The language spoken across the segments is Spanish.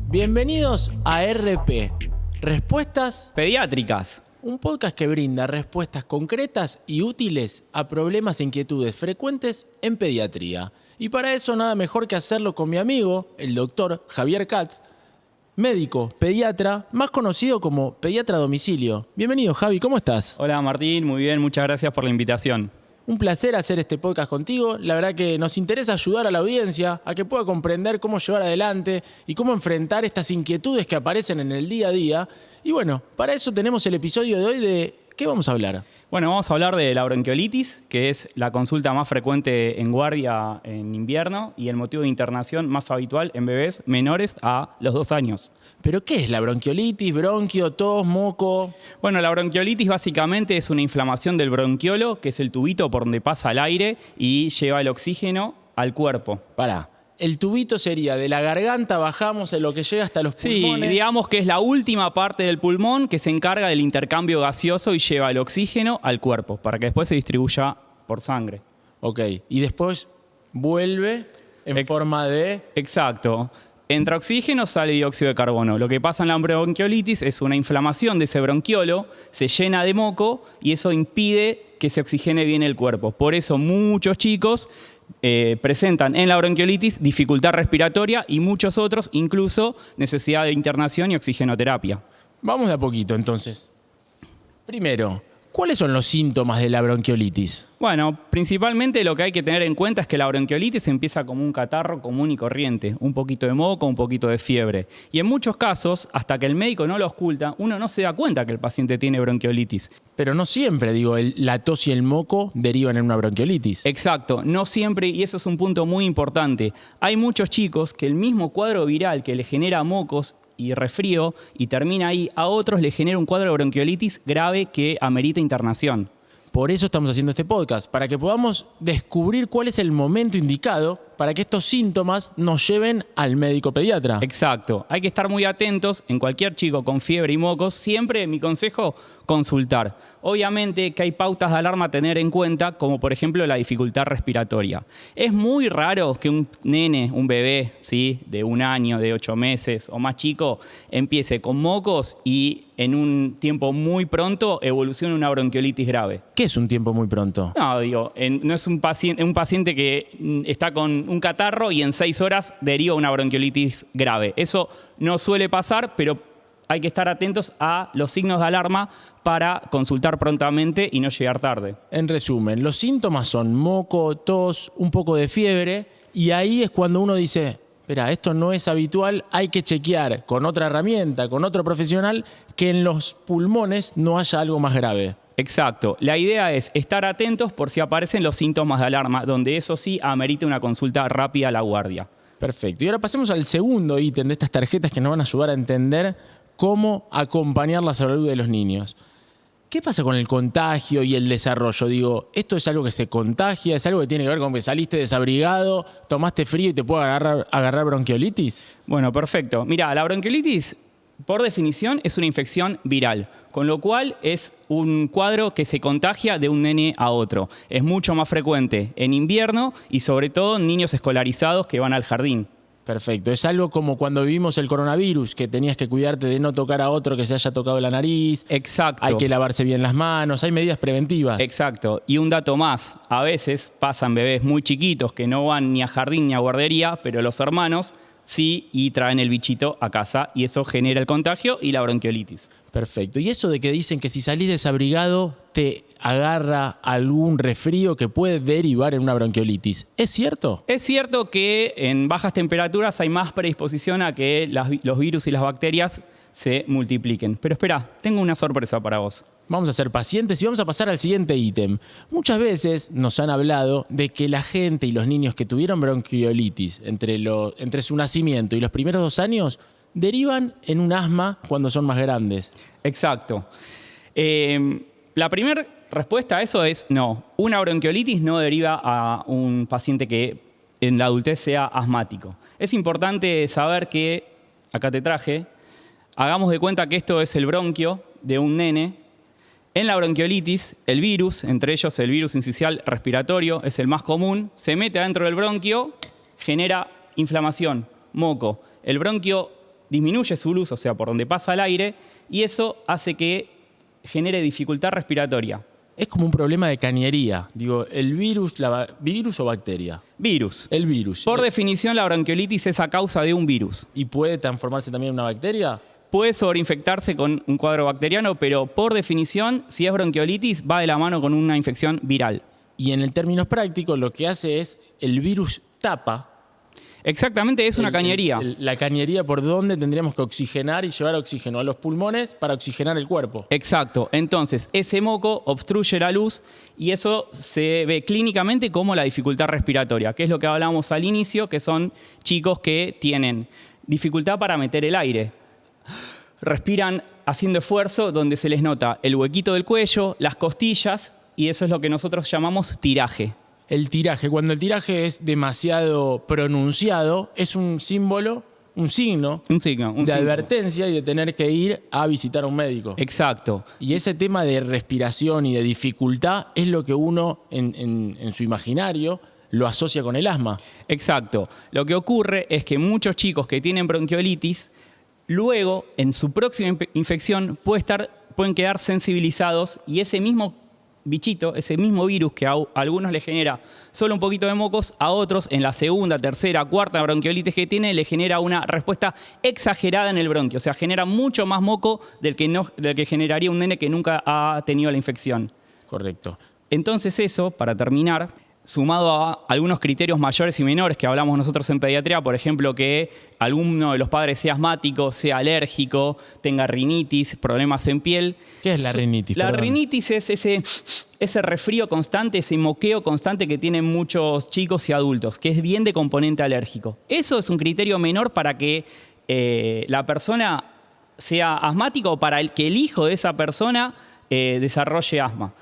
Bienvenidos a RP, Respuestas Pediátricas. Un podcast que brinda respuestas concretas y útiles a problemas e inquietudes frecuentes en pediatría. Y para eso nada mejor que hacerlo con mi amigo, el doctor Javier Katz, médico, pediatra, más conocido como pediatra a domicilio. Bienvenido, Javi, ¿cómo estás? Hola Martín, muy bien, muchas gracias por la invitación. Un placer hacer este podcast contigo. La verdad que nos interesa ayudar a la audiencia a que pueda comprender cómo llevar adelante y cómo enfrentar estas inquietudes que aparecen en el día a día. Y bueno, para eso tenemos el episodio de hoy de ¿qué vamos a hablar? Bueno, vamos a hablar de la bronquiolitis, que es la consulta más frecuente en guardia en invierno y el motivo de internación más habitual en bebés menores a los 2 años. ¿Pero qué es la bronquiolitis, bronquio, tos, moco? Bueno, la bronquiolitis básicamente es una inflamación del bronquiolo, que es el tubito por donde pasa el aire y lleva el oxígeno al cuerpo. Pará. El tubito sería de la garganta, bajamos en lo que llega hasta los pulmones. Sí, digamos que es la última parte del pulmón que se encarga del intercambio gaseoso y lleva el oxígeno al cuerpo para que después se distribuya por sangre. Ok, y después vuelve en forma de... Exacto. Entra oxígeno, sale dióxido de carbono. Lo que pasa en la bronquiolitis es una inflamación de ese bronquiolo, se llena de moco y eso impide que se oxigene bien el cuerpo. Por eso muchos chicos presentan en la bronquiolitis dificultad respiratoria y muchos otros incluso necesidad de internación y oxigenoterapia. Vamos de a poquito entonces. Primero, ¿cuáles son los síntomas de la bronquiolitis? Bueno, principalmente lo que hay que tener en cuenta es que la bronquiolitis empieza como un catarro común y corriente, un poquito de moco, un poquito de fiebre. Y en muchos casos, hasta que el médico no lo oculta, uno no se da cuenta que el paciente tiene bronquiolitis. Pero no siempre, la tos y el moco derivan en una bronquiolitis. Exacto, no siempre, y eso es un punto muy importante. Hay muchos chicos que el mismo cuadro viral que le genera mocos y resfrío y termina ahí, a otros le genera un cuadro de bronquiolitis grave que amerita internación. Por eso estamos haciendo este podcast, para que podamos descubrir cuál es el momento indicado para que estos síntomas nos lleven al médico pediatra. Exacto, hay que estar muy atentos en cualquier chico con fiebre y mocos, siempre mi consejo, consultar. Obviamente que hay pautas de alarma a tener en cuenta, como por ejemplo la dificultad respiratoria. Es muy raro que un nene, un bebé, ¿sí?, de 1 año, de 8 meses o más chico, empiece con mocos y en un tiempo muy pronto evolucione una bronquiolitis grave. ¿Qué es un tiempo muy pronto? No, no es un paciente que está con un catarro y en 6 horas deriva una bronquiolitis grave. Eso no suele pasar, pero hay que estar atentos a los signos de alarma para consultar prontamente y no llegar tarde. En resumen, los síntomas son moco, tos, un poco de fiebre, y ahí es cuando uno dice, espera, esto no es habitual, hay que chequear con otra herramienta, con otro profesional, que en los pulmones no haya algo más grave. Exacto. La idea es estar atentos por si aparecen los síntomas de alarma, donde eso sí amerita una consulta rápida a la guardia. Perfecto. Y ahora pasemos al segundo ítem de estas tarjetas que nos van a ayudar a entender cómo acompañar la salud de los niños. ¿Qué pasa con el contagio y el desarrollo? ¿Esto es algo que se contagia? ¿Es algo que tiene que ver con que saliste desabrigado, tomaste frío y te puede agarrar bronquiolitis? Bueno, perfecto. Mira, la bronquiolitis, por definición, es una infección viral, con lo cual es un cuadro que se contagia de un nene a otro. Es mucho más frecuente en invierno y sobre todo en niños escolarizados que van al jardín. Perfecto. Es algo como cuando vivimos el coronavirus, que tenías que cuidarte de no tocar a otro que se haya tocado la nariz. Exacto. Hay que lavarse bien las manos, hay medidas preventivas. Exacto. Y un dato más, a veces pasan bebés muy chiquitos que no van ni a jardín ni a guardería, pero los hermanos sí, y traen el bichito a casa y eso genera el contagio y la bronquiolitis. Perfecto. Y eso de que dicen que si salís desabrigado te agarra algún resfrío que puede derivar en una bronquiolitis, ¿es cierto? Es cierto que en bajas temperaturas hay más predisposición a que los virus y las bacterias se multipliquen. Pero espera, tengo una sorpresa para vos. Vamos a ser pacientes y vamos a pasar al siguiente ítem. Muchas veces nos han hablado de que la gente y los niños que tuvieron bronquiolitis entre su nacimiento y los primeros 2 años derivan en un asma cuando son más grandes. Exacto. La primera respuesta a eso es no. Una bronquiolitis no deriva a un paciente que en la adultez sea asmático. Es importante saber que, acá te traje, hagamos de cuenta que esto es el bronquio de un nene. En la bronquiolitis, el virus, entre ellos el virus incisional respiratorio, es el más común, se mete adentro del bronquio, genera inflamación, moco. El bronquio disminuye su luz, o sea, por donde pasa el aire, y eso hace que genere dificultad respiratoria. Es como un problema de cañería. Digo, el virus, ¿virus o bacteria? Virus. El virus. Por definición, la bronquiolitis es a causa de un virus. ¿Y puede transformarse también en una bacteria? Puede sobreinfectarse con un cuadro bacteriano, pero por definición, si es bronquiolitis, va de la mano con una infección viral. Y en términos prácticos, lo que hace es el virus tapa. Exactamente, es una cañería. La cañería por donde tendríamos que oxigenar y llevar oxígeno a los pulmones para oxigenar el cuerpo. Exacto. Entonces, ese moco obstruye la luz y eso se ve clínicamente como la dificultad respiratoria, que es lo que hablábamos al inicio, que son chicos que tienen dificultad para meter el aire. Respiran haciendo esfuerzo, donde se les nota el huequito del cuello, las costillas, y eso es lo que nosotros llamamos tiraje. El tiraje, cuando el tiraje es demasiado pronunciado, es un símbolo, un signo de advertencia y de tener que ir a visitar a un médico. Exacto. Y ese tema de respiración y de dificultad es lo que uno en su imaginario lo asocia con el asma. Exacto. Lo que ocurre es que muchos chicos que tienen bronquiolitis, luego, en su próxima infección, pueden quedar sensibilizados y ese mismo bichito, ese mismo virus que a algunos les genera solo un poquito de mocos, a otros en la segunda, tercera, cuarta bronquiolitis que tiene, le genera una respuesta exagerada en el bronquio. O sea, genera mucho más moco del que generaría un nene que nunca ha tenido la infección. Correcto. Entonces eso, para terminar, sumado a algunos criterios mayores y menores que hablamos nosotros en pediatría, por ejemplo, que alguno de los padres sea asmático, sea alérgico, tenga rinitis, problemas en piel. ¿Qué es la rinitis? La rinitis es ese resfrío constante, ese moqueo constante que tienen muchos chicos y adultos, que es bien de componente alérgico. Eso es un criterio menor para que la persona sea asmática o para que el hijo de esa persona desarrolle asma.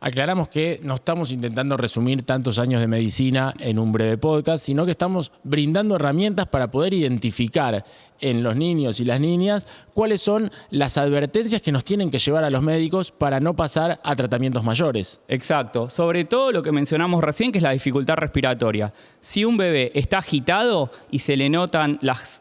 Aclaramos que no estamos intentando resumir tantos años de medicina en un breve podcast, sino que estamos brindando herramientas para poder identificar en los niños y las niñas cuáles son las advertencias que nos tienen que llevar a los médicos para no pasar a tratamientos mayores. Exacto. Sobre todo lo que mencionamos recién, que es la dificultad respiratoria. Si un bebé está agitado y se le notan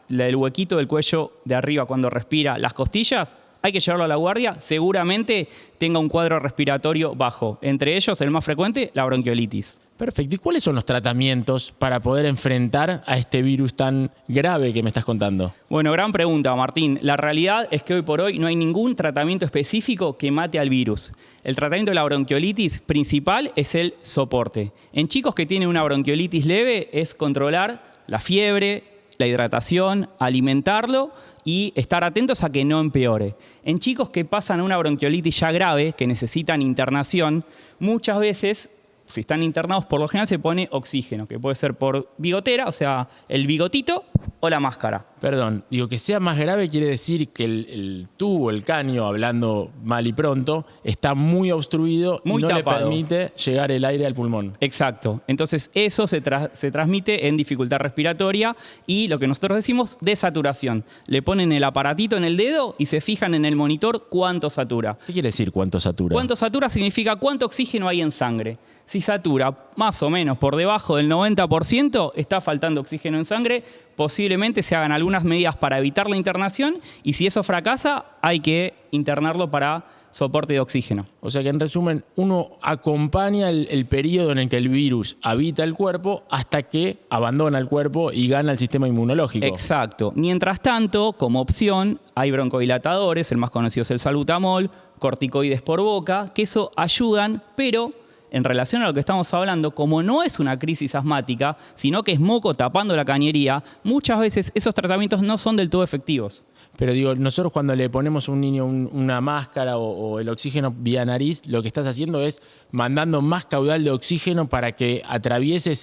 el huequito del cuello de arriba cuando respira, las costillas, hay que llevarlo a la guardia, seguramente tenga un cuadro respiratorio bajo. Entre ellos, el más frecuente, la bronquiolitis. Perfecto. ¿Y cuáles son los tratamientos para poder enfrentar a este virus tan grave que me estás contando? Bueno, gran pregunta, Martín. La realidad es que hoy por hoy no hay ningún tratamiento específico que mate al virus. El tratamiento de la bronquiolitis principal es el soporte. En chicos que tienen una bronquiolitis leve es controlar la fiebre, la hidratación, alimentarlo y estar atentos a que no empeore. En chicos que pasan una bronquiolitis ya grave, que necesitan internación, muchas veces, si están internados, por lo general se pone oxígeno, que puede ser por bigotera, o sea, el bigotito o la máscara. Perdón, digo que sea más grave quiere decir que el tubo, el caño, hablando mal y pronto, está muy obstruido y no tapado. le permite llegar el aire al pulmón. Exacto. Entonces eso se transmite en dificultad respiratoria y lo que nosotros decimos, desaturación. Le ponen el aparatito en el dedo y se fijan en el monitor cuánto satura. ¿Qué quiere decir cuánto satura? Cuánto satura significa cuánto oxígeno hay en sangre. Si satura más o menos por debajo del 90%, está faltando oxígeno en sangre, posiblemente se hagan algunas medidas para evitar la internación y si eso fracasa, hay que internarlo para soporte de oxígeno. O sea que en resumen, uno acompaña el periodo en el que el virus habita el cuerpo hasta que abandona el cuerpo y gana el sistema inmunológico. Exacto. Mientras tanto, como opción, hay broncodilatadores, el más conocido es el salbutamol, corticoides por boca, que eso ayudan, pero en relación a lo que estamos hablando, como no es una crisis asmática, sino que es moco tapando la cañería, muchas veces esos tratamientos no son del todo efectivos. Pero digo, nosotros cuando le ponemos a un niño una máscara o el oxígeno vía nariz, lo que estás haciendo es mandando más caudal de oxígeno para que atraviese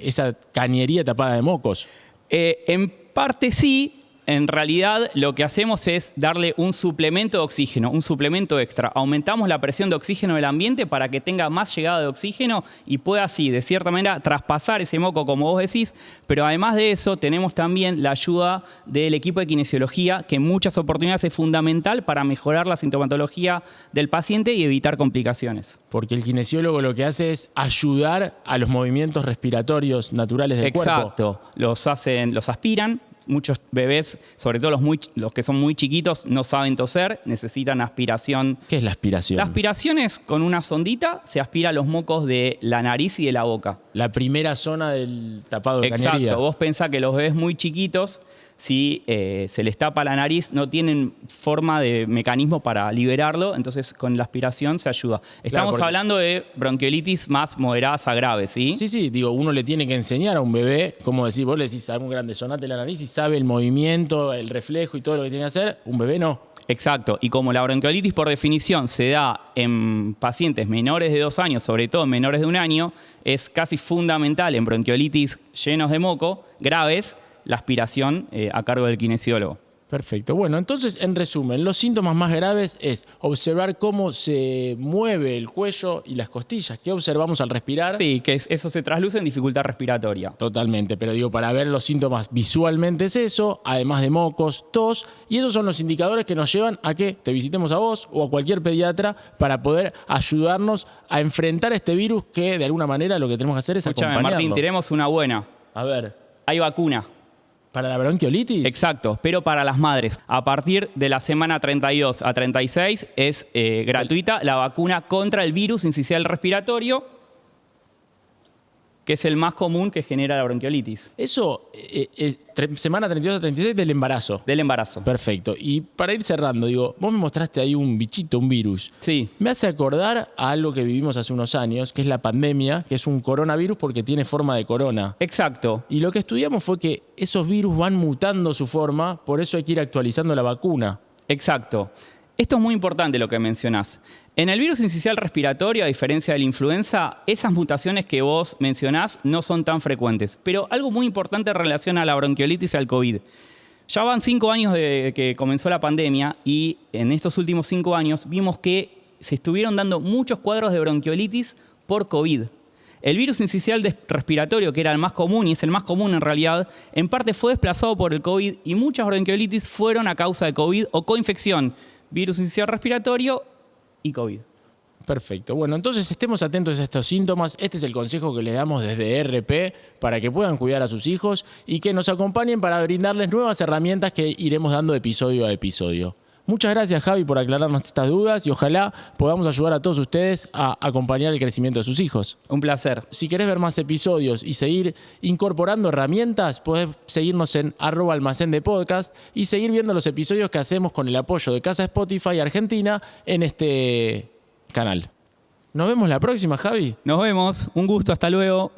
esa cañería tapada de mocos. En parte sí. En realidad lo que hacemos es darle un suplemento de oxígeno, un suplemento extra. Aumentamos la presión de oxígeno del ambiente para que tenga más llegada de oxígeno y pueda así, de cierta manera, traspasar ese moco, como vos decís. Pero además de eso, tenemos también la ayuda del equipo de kinesiología, que en muchas oportunidades es fundamental para mejorar la sintomatología del paciente y evitar complicaciones. Porque el kinesiólogo lo que hace es ayudar a los movimientos respiratorios naturales del cuerpo. Exacto. Los aspiran Muchos bebés, sobre todo los que son muy chiquitos, no saben toser, necesitan aspiración. ¿Qué es la aspiración? La aspiración es con una sondita, se aspira los mocos de la nariz y de la boca. La primera zona del tapado de cañería. Exacto. Vos pensás que los bebés muy chiquitos, si se les tapa la nariz, no tienen forma de mecanismo para liberarlo, entonces con la aspiración se ayuda. Estamos porque- hablando de bronquiolitis más moderadas a graves, ¿sí? Sí, digo, uno le tiene que enseñar a un bebé, como decir, vos le decís a un grande, sonate la nariz y sabe el movimiento, el reflejo y todo lo que tiene que hacer, un bebé no. Exacto, y como la bronquiolitis por definición se da en pacientes menores de 2 años, sobre todo en menores de 1 año, es casi fundamental en bronquiolitis llenos de moco, graves, la aspiración a cargo del kinesiólogo. Perfecto. Bueno, entonces, en resumen, los síntomas más graves es observar cómo se mueve el cuello y las costillas. ¿Qué observamos al respirar? Sí, que eso se trasluce en dificultad respiratoria. Totalmente, pero digo, para ver los síntomas visualmente es eso, además de mocos, tos, y esos son los indicadores que nos llevan a que te visitemos a vos o a cualquier pediatra para poder ayudarnos a enfrentar este virus que, de alguna manera, lo que tenemos que hacer es Escúchame, acompañarlo. Martín, tenemos una buena. A ver, Hay vacuna. ¿para la bronquiolitis? Exacto, pero para las madres. A partir de la semana 32 a 36 es gratuita la vacuna contra el virus incisional respiratorio, que es el más común que genera la bronquiolitis Eso, semana 32 a 36 del embarazo. del embarazo. Perfecto. Y para ir cerrando, digo, vos me mostraste ahí un bichito, un virus. Sí, Me hace acordar a algo que vivimos hace unos años, que es la pandemia, que es un coronavirus porque tiene forma de corona. exacto. Y lo que estudiamos fue que esos virus van mutando su forma, por eso hay que ir actualizando la vacuna. Exacto. Esto es muy importante lo que mencionás. En el virus incisional respiratorio, a diferencia de la influenza, esas mutaciones que vos mencionás no son tan frecuentes. Pero algo muy importante en relación a la bronquiolitis y al COVID. Ya van 5 años de que comenzó la pandemia y en estos últimos 5 años vimos que se estuvieron dando muchos cuadros de bronquiolitis por COVID. El virus incisional respiratorio, que era el más común y es el más común en realidad, en parte fue desplazado por el COVID y muchas bronquiolitis fueron a causa de COVID o coinfección. Virus incisional respiratorio y COVID. Perfecto. Bueno, entonces estemos atentos a estos síntomas. Este es el consejo que les damos desde RP para que puedan cuidar a sus hijos y que nos acompañen para brindarles nuevas herramientas que iremos dando episodio a episodio. Muchas gracias, Javi, por aclararnos estas dudas y ojalá podamos ayudar a todos ustedes a acompañar el crecimiento de sus hijos. Un placer. Si querés ver más episodios y seguir incorporando herramientas, podés seguirnos en @almacén de podcast y seguir viendo los episodios que hacemos con el apoyo de Casa Spotify Argentina en este canal. Nos vemos la próxima, Javi. Nos vemos. Un gusto. Hasta luego.